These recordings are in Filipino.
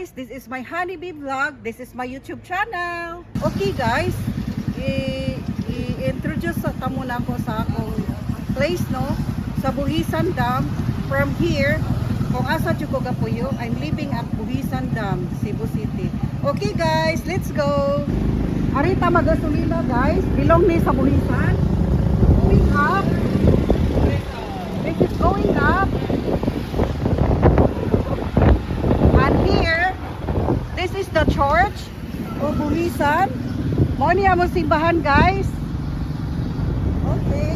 guys, this is my Honeybee Vlog. This is my YouTube channel. Okay guys, i-introduce ta muna ako sa akong place, no? Sa Buhisan Dam. From here, kung asa dyan ko gapuyo, I'm living at Buhisan Dam, Cebu City. Okay guys, let's go! Arita magasolina guys, bilong ni sa Buhisan. Going up. This is going up. And here, this is the church of Buhisan. Mo niya mo simbahan guys. Okay.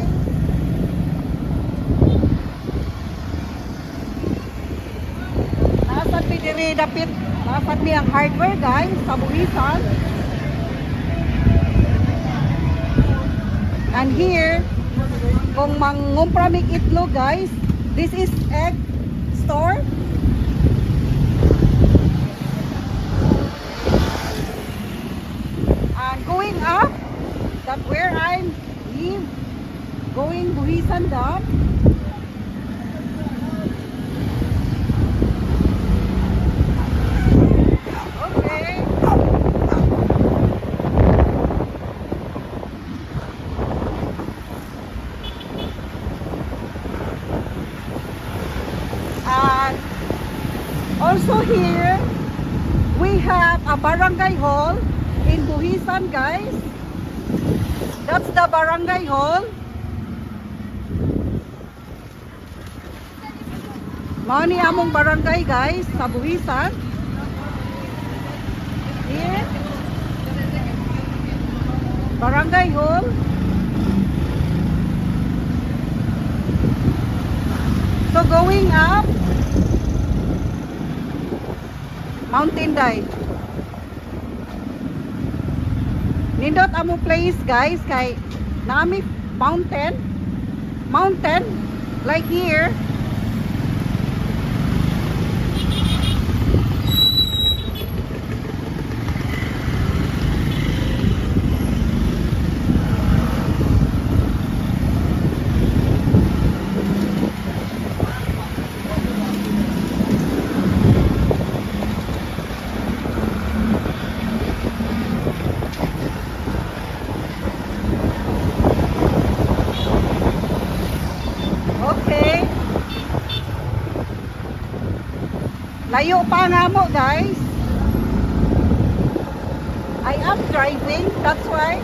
Nasad mi diri dapit, nasad mi ang hardware guys sa Buhisan. And here, kung mangumpra mig itlog guys, this is egg store. And going up, that where I live, going Buhisan Dam. Okay. And also here, we have a barangay hall in Buhisan guys. That's the barangay hall. Mao ni among barangay guys sa Buhisan. Here. Barangay hall. So going up, Mountain Dive. Nindot amo place guys kay nami mountain like here. Okay. Layo pa nga mo guys. I am driving, that's why.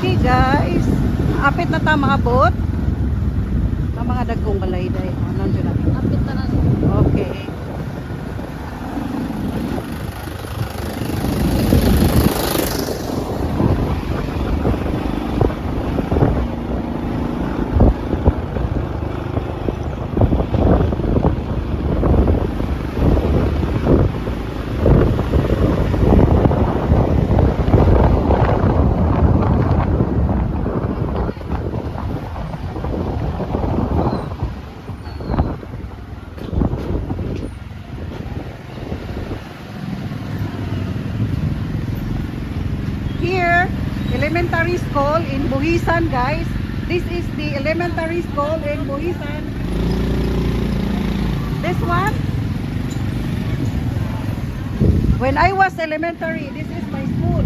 Okay guys, apit na ta maabot sa mga dagkong balayday. Ano dyan na? Apit na na. Okay. Here, elementary school in Buhisan guys. This is the elementary school in Buhisan. This one. When I was elementary, this is my school.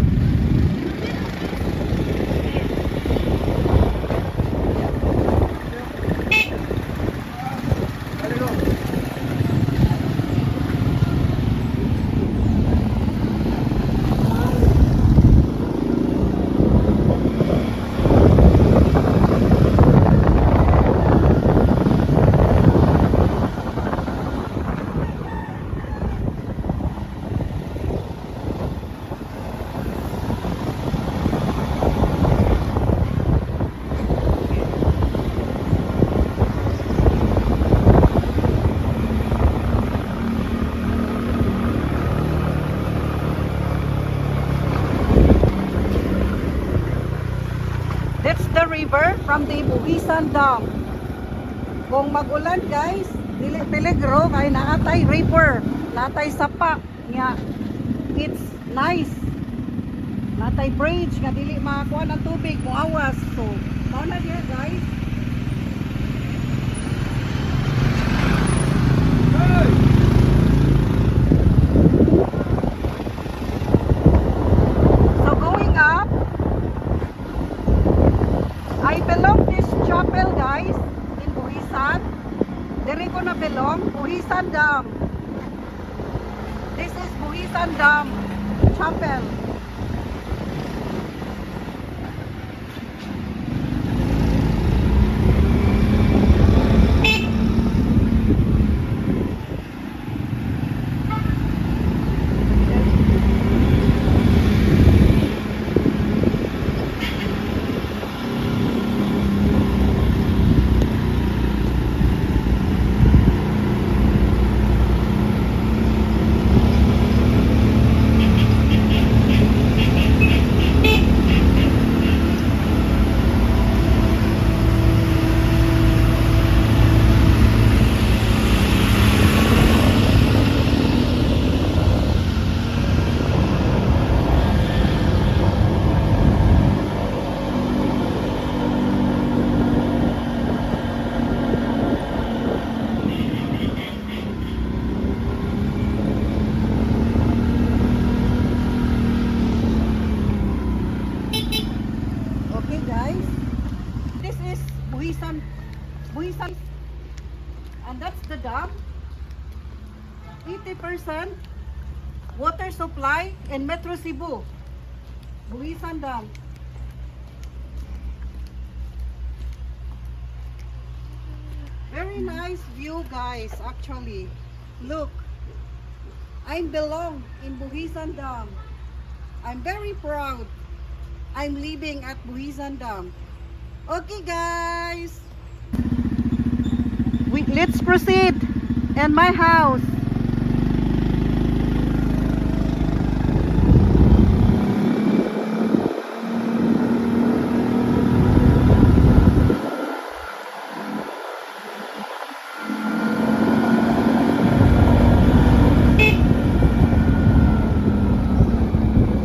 from the Buhisan Dam. Kung magulan guys, dili peligro kay naatay river, naatay sapa nga. It's nice. Naatay bridge nga dili makakuha ng tubig kung awas. So, mao na diya guys. So going up, I belong this chapel guys in Buhisan. Diri ko na belong, Buhisan Dam. This is Buhisan Dam Chapel. Okay guys, this is Buhisan, and that's the dam. 80% water supply in Metro Cebu, Buhisan Dam. Very nice view guys, actually. Look, I belong in Buhisan Dam. I'm very proud. I'm living at Buhisan Dam. Okay guys, let's proceed in my house.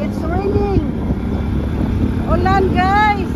It's raining. Ulan guys.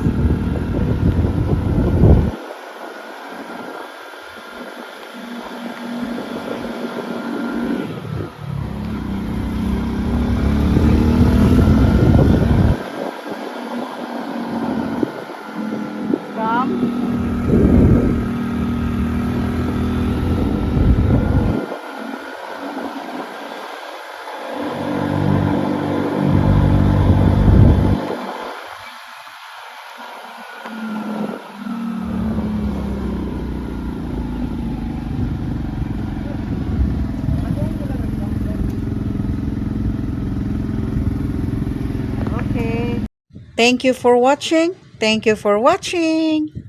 Okay. Thank you for watching. Thank you for watching.